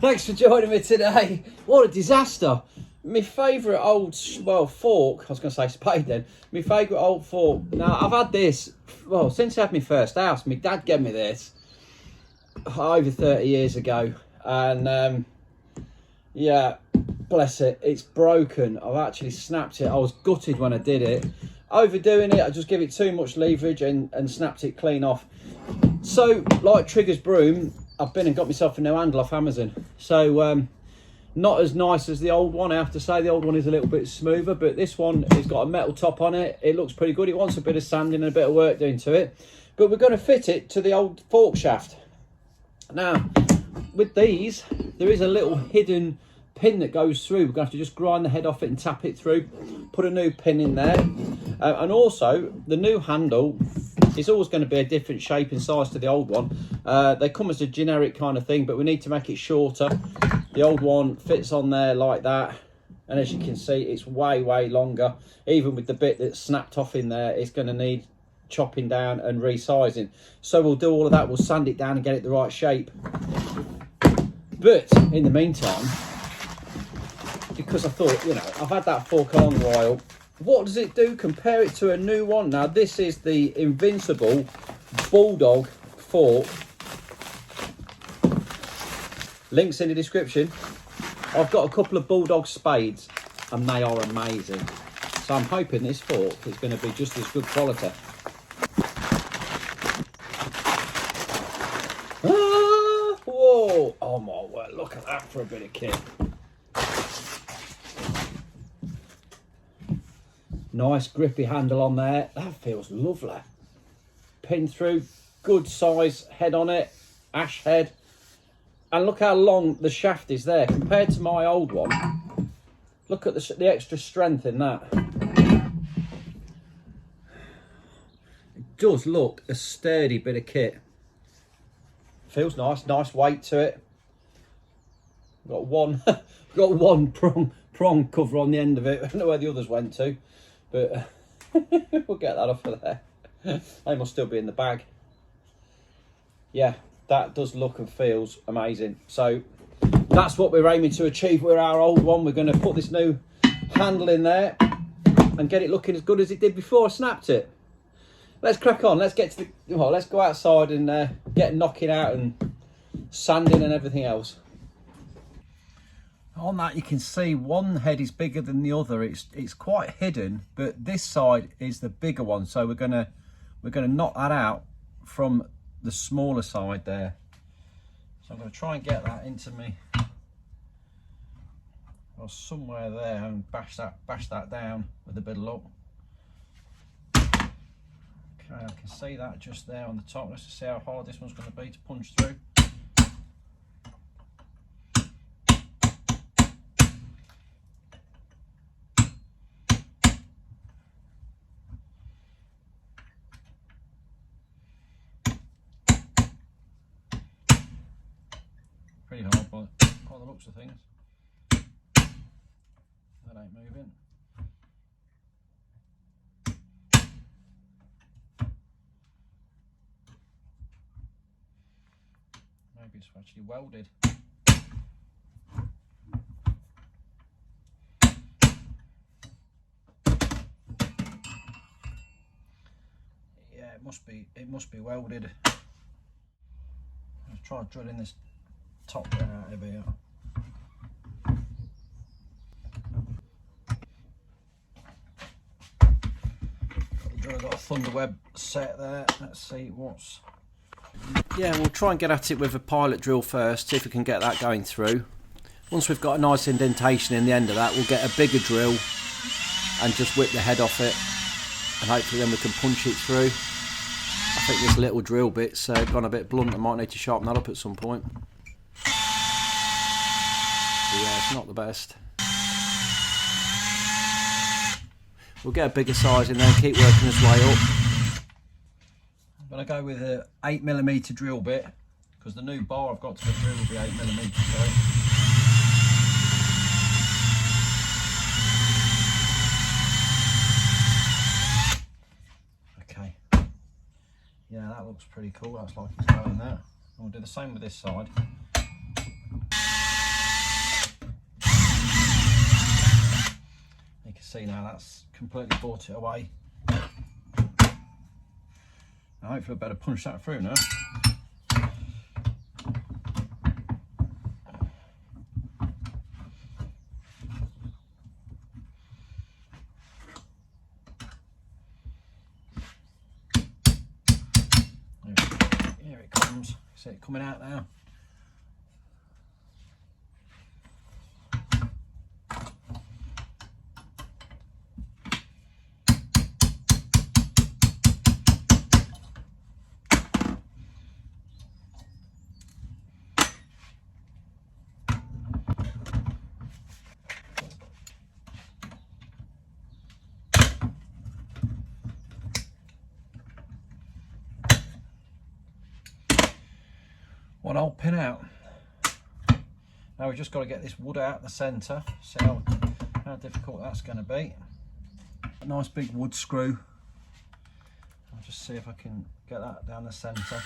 Thanks for joining me today. What a disaster. My favourite old, fork, I was going to say spade then. My favourite old fork. Now, I've had this, since I had my first house. My dad gave me this over 30 years ago. And, yeah, bless it, it's broken. I've actually snapped it. I was gutted when I did it. Overdoing it, I just give it too much leverage and snapped it clean off. So, like Trigger's broom, I've been and got myself a new handle off Amazon. So, not as nice as the old one, I have to say. The old one is a little bit smoother, but this one has got a metal top on it. It looks pretty good. It wants a bit of sanding and a bit of work doing to it. But we're going to fit it to the old fork shaft. Now, with these, there is a little hidden pin that goes through. We're going to have to just grind the head off it and tap it through. Put a new pin in there. And also, the new handle is always going to be a different shape and size to the old one. They come as a generic kind of thing, but we need to make it shorter. The old one fits on there like that, and as you can see, it's way longer. Even with the bit that's snapped off in there, it's going to need chopping down and resizing. So we'll do all of that. We'll sand it down and get it the right shape. But in the meantime, because I thought, I've had that fork a long while, what does it do? Compare it to a new one. Now, this is the Invincible Bulldog fork. Links in the description. I've got a couple of Bulldog spades and they are amazing. So I'm hoping this fork is going to be just as good quality. Whoa! Oh my word, look at that for a bit of kit. Nice grippy handle on there. That feels lovely. Pin through, good size head on it, ash head. And look how long the shaft is there compared to my old one. Look at the extra strength in that. It does look a sturdy bit of kit. Feels nice weight to it. Got one prong cover on the end of it. I don't know where the others went to, but we'll get that off of there. They must still be in the bag. Yeah. That does look and feels amazing. So that's what we're aiming to achieve with our old one. We're going to put this new handle in there and get it looking as good as it did before I snapped it. Let's crack on. Let's get to let's go outside and get knocking out and sanding and everything else. On that, you can see one head is bigger than the other. It's quite hidden, but this side is the bigger one. So we're gonna knock that out from the smaller side there. So I'm going to try and get that into me, or somewhere there, and bash that down with a bit of luck. Okay, I can see that just there on the top. Let's just see how hard this one's going to be to punch through. Pretty hard by the looks of things. That ain't moving. Maybe it's actually welded. Yeah, it must be welded. Let's try drilling this top bit out of here. Got a thunder web set there. Let's see what's. Yeah, we'll try and get at it with a pilot drill first, see if we can get that going through. Once we've got a nice indentation in the end of that, we'll get a bigger drill and just whip the head off it, and hopefully then we can punch it through. I think this little drill bit's gone a bit blunt. I might need to sharpen that up at some point. Yeah, it's not the best. We'll get a bigger size in there and keep working this way up. I'm going to go with a 8mm drill bit, because the new bar I've got to go through will be 8mm. Okay. Yeah, that looks pretty cool. That's like it's going there. We'll do the same with this side. see now that's completely brought it away. Now hopefully I better punch that through now. Here it comes. See it coming out now. One old pin out. Now we've just got to get this wood out the centre. See how difficult that's going to be. A nice big wood screw. I'll just see if I can get that down the centre.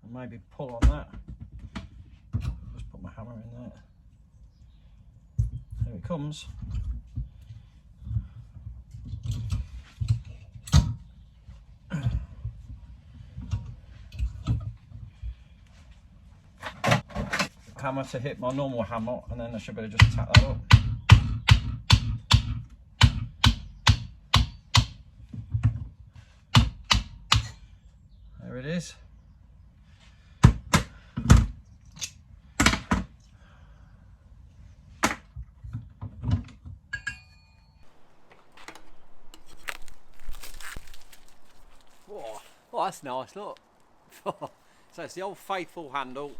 And maybe pull on that. Just put my hammer in there. Here it comes. Hammer to hit my normal hammer, and then I should be able to just tap that up. There it is. Whoa. Oh, that's nice, look. So it's the old faithful handle.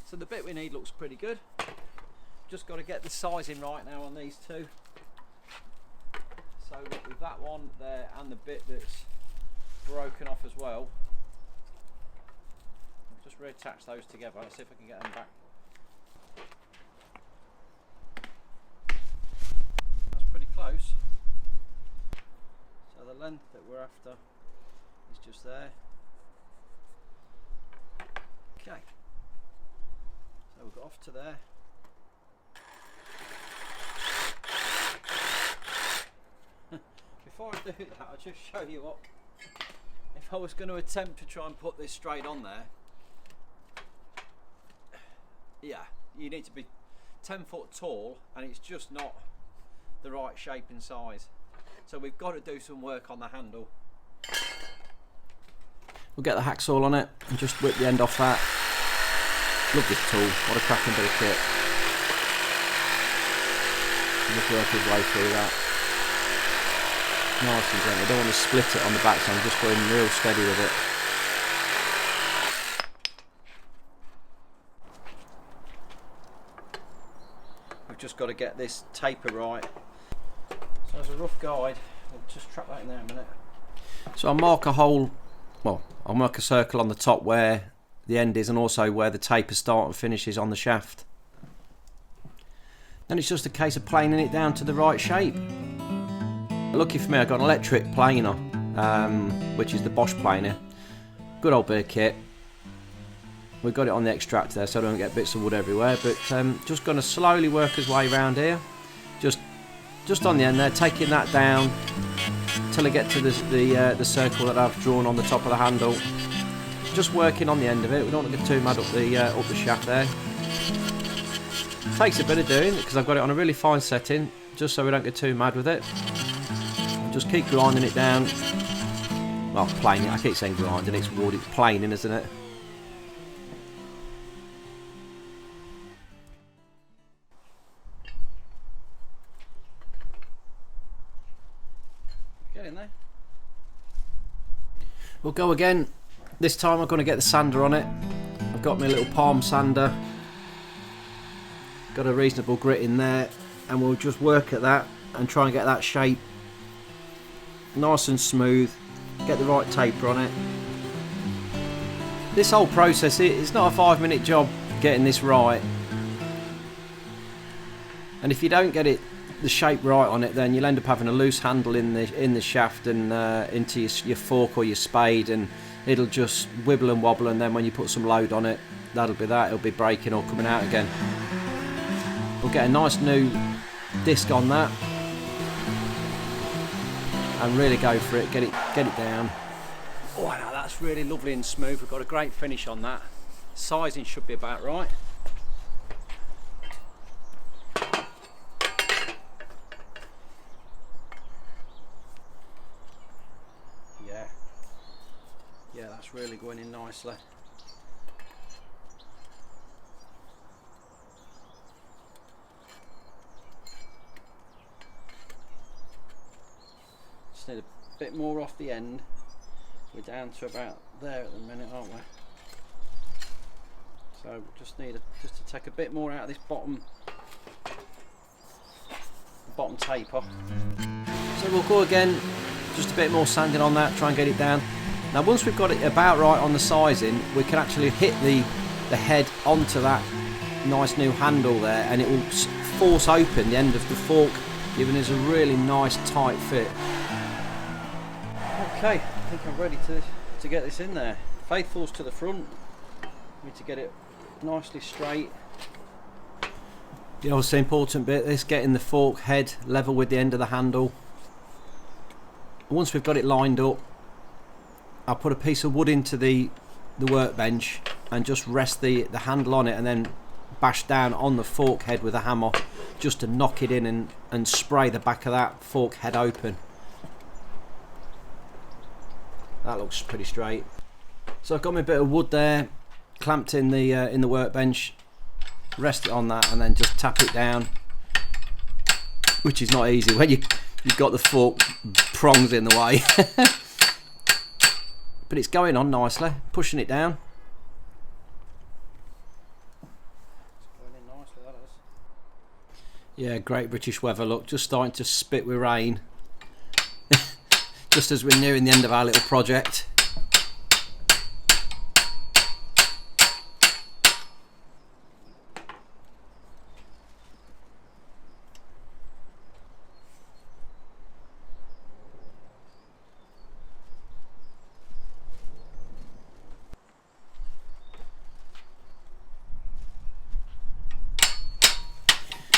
So the bit we need looks pretty good. Just got to get the sizing right now on these two. So with that one there and the bit that's broken off as well, I'll just reattach those together. Let's see if I can get them back. That's pretty close. So the length that we're after is just there. Okay. So we've got off to there. Before I do that, I'll just show you what, if I was going to attempt to try and put this straight on there, yeah, you need to be 10 foot tall and it's just not the right shape and size. So we've got to do some work on the handle. We'll get the hacksaw on it and just whip the end off that. Love this tool, what a cracking bit of kit. Just work his way through that. Nice and gentle. I don't want to split it on the back, so I'm just going real steady with it. We've just got to get this taper right. So as a rough guide, we'll just trap that in there a minute. So I'll mark a hole, well, I'll mark a circle on the top where the end is and also where the taper start and finishes on the shaft. Then it's just a case of planing it down to the right shape. Lucky for me, I got an electric planer, which is the Bosch planer. Good old bit of kit. We've got it on the extractor there so I don't get bits of wood everywhere, but just going to slowly work his way around here. Just on the end there, taking that down till I get to the circle that I've drawn on the top of the handle. Just working on the end of it. We don't want to get too mad up the shaft there. Takes a bit of doing because I've got it on a really fine setting, just so we don't get too mad with it. Just keep grinding it down. Well, planing. I keep saying grinding. It's wood. It's planing, isn't it? Get in there. We'll go again. This time I'm going to get the sander on it. I've got my little palm sander. Got a reasonable grit in there, and we'll just work at that and try and get that shape nice and smooth. Get the right taper on it. This whole process, it's not a 5-minute job getting this right. And if you don't get the shape right on it, then you'll end up having a loose handle in the shaft and into your fork or your spade, and it'll just wibble and wobble, and then when you put some load on it, that'll be that. It'll be breaking or coming out again. We'll get a nice new disc on that and really go for it, get it down. Oh no, that's really lovely and smooth. We've got a great finish on that. Sizing should be about right. Yeah, that's really going in nicely. Just need a bit more off the end. We're down to about there at the minute, aren't we? So just need just to take a bit more out of this bottom taper. So we'll go again, just a bit more sanding on that, try and get it down. Now once we've got it about right on the sizing, we can actually hit the head onto that nice new handle there, and it will force open the end of the fork, giving us a really nice tight fit. Okay, I think I'm ready to get this in there. Faithful's to the front. Need to get it nicely straight. The obviously important bit is getting the fork head level with the end of the handle. Once we've got it lined up, I'll put a piece of wood into the workbench and just rest the handle on it, and then bash down on the fork head with a hammer just to knock it in and spray the back of that fork head open. That looks pretty straight. So I've got my bit of wood there clamped in the workbench, rest it on that and then just tap it down, which is not easy when you've got the fork prongs in the way. But it's going on nicely, pushing it down. It's going in nicely, that is. Yeah, great British weather, look, just starting to spit with rain. Just as we're nearing the end of our little project.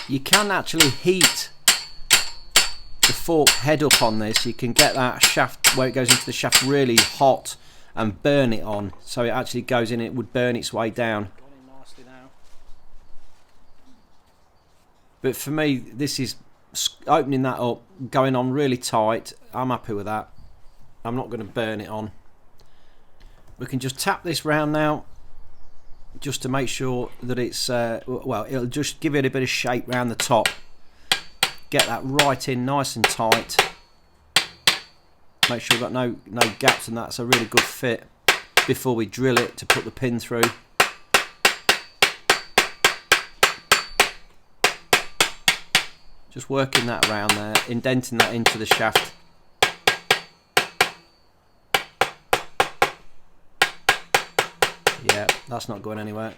You can actually heat the fork head up on this. You can get that shaft where it goes into the shaft really hot and burn it on, so it actually goes in, it would burn its way down. But for me, this is opening that up, going on really tight. I'm happy with that. I'm not going to burn it on. We can just tap this round now, just to make sure that it's well, it'll just give it a bit of shape round the top. Get that right in nice and tight. Make sure we've got no gaps, and that's a really good fit before we drill it to put the pin through. Just working that around there, indenting that into the shaft. Yeah, that's not going anywhere.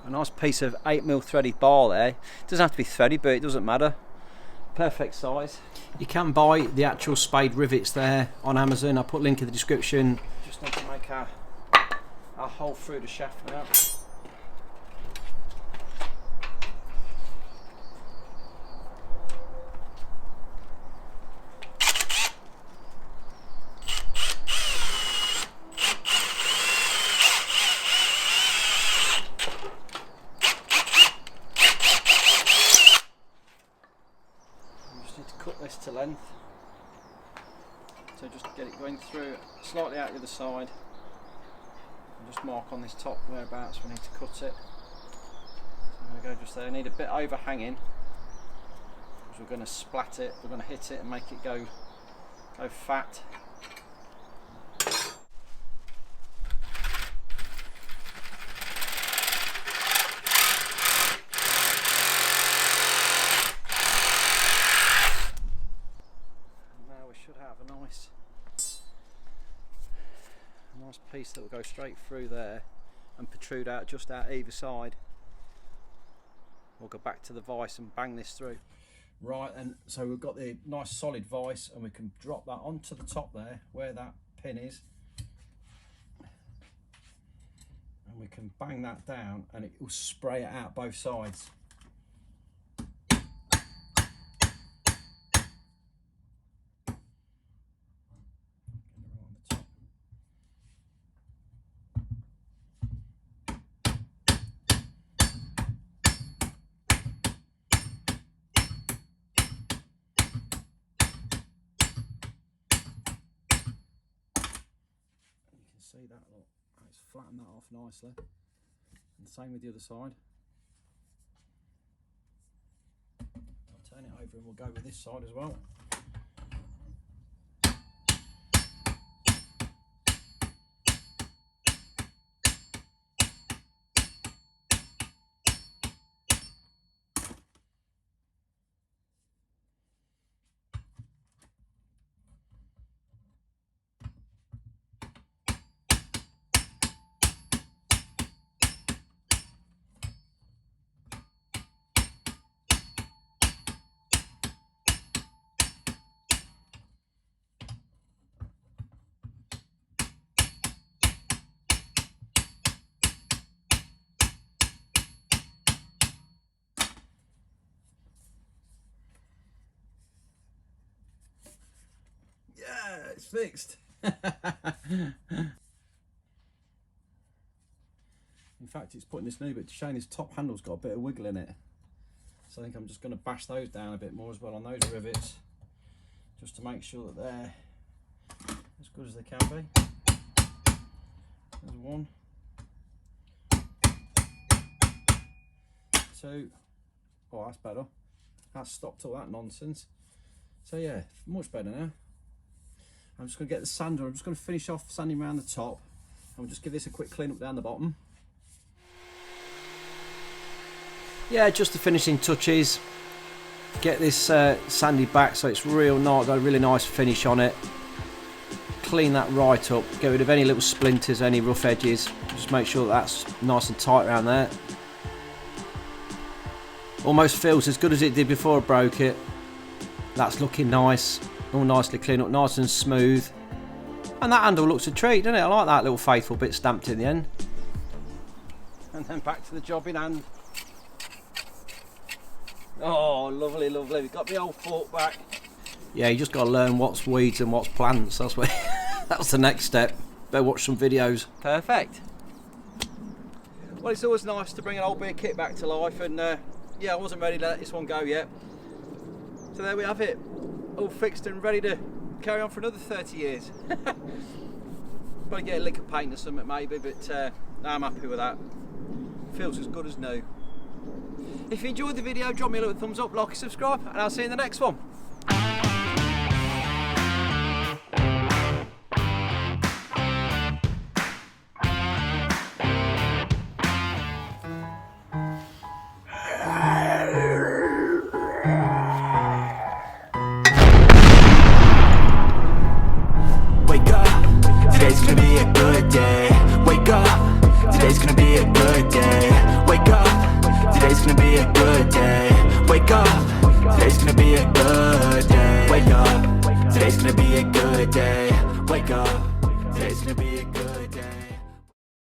A nice piece of 8mm threaded bar there. It doesn't have to be threaded, but it doesn't matter. Perfect size. You can buy the actual spade rivets there on Amazon. I'll put a link in the description. Just need to make our hole through the shaft now. This to length, so just get it going through slightly out the other side, and just mark on this top whereabouts we need to cut it. So I'm going to go just there. I need a bit overhanging because we're going to splat it, we're going to hit it and make it go fat. Nice piece that will go straight through there and protrude out just out either side. We'll go back to the vise and bang this through. Right, and so we've got the nice solid vise, and we can drop that onto the top there where that pin is, and we can bang that down and it will spray it out both sides. See that, look, it's flattened that off nicely, and same with the other side. I'll turn it over and we'll go with this side as well. Yeah, it's fixed. In fact, it's putting this new bit to shine. His top handle's got a bit of wiggle in it, so I think I'm just going to bash those down a bit more as well on those rivets, just to make sure that they're as good as they can be. There's one, two. Oh, that's better. That's stopped all that nonsense. So yeah, much better now. I'm just going to get the sander. I'm just going to finish off sanding around the top, and we'll just give this a quick clean up down the bottom. Yeah, just the finishing touches. Get this sanded back so it's real nice, got a really nice finish on it. Clean that right up, get rid of any little splinters, any rough edges. Just make sure that's nice and tight around there. Almost feels as good as it did before I broke it. That's looking nice, all nicely clean up, nice and smooth. And that handle looks a treat, doesn't it? I like that little faithful bit stamped in the end. And then back to the job in hand. Oh, lovely, lovely. We've got the old fork back. Yeah, you just got to learn what's weeds and what's plants. That's what. That's the next step. Better watch some videos. Perfect. Well, it's always nice to bring an old beer kit back to life, and yeah, I wasn't ready to let this one go yet. So there we have it, all fixed and ready to carry on for another 30 years. Probably get a lick of paint or something maybe, but I'm happy with that. Feels as good as new. If you enjoyed the video, drop me a little thumbs up, like and subscribe, and I'll see you in the next one. Today's gonna be a good day. Wake up, today's gonna be a good day. Wake up, today's gonna be a good day. Wake up, today's gonna be a good day. Wake up, today's gonna be a good day. Wake up, today's gonna be a good day.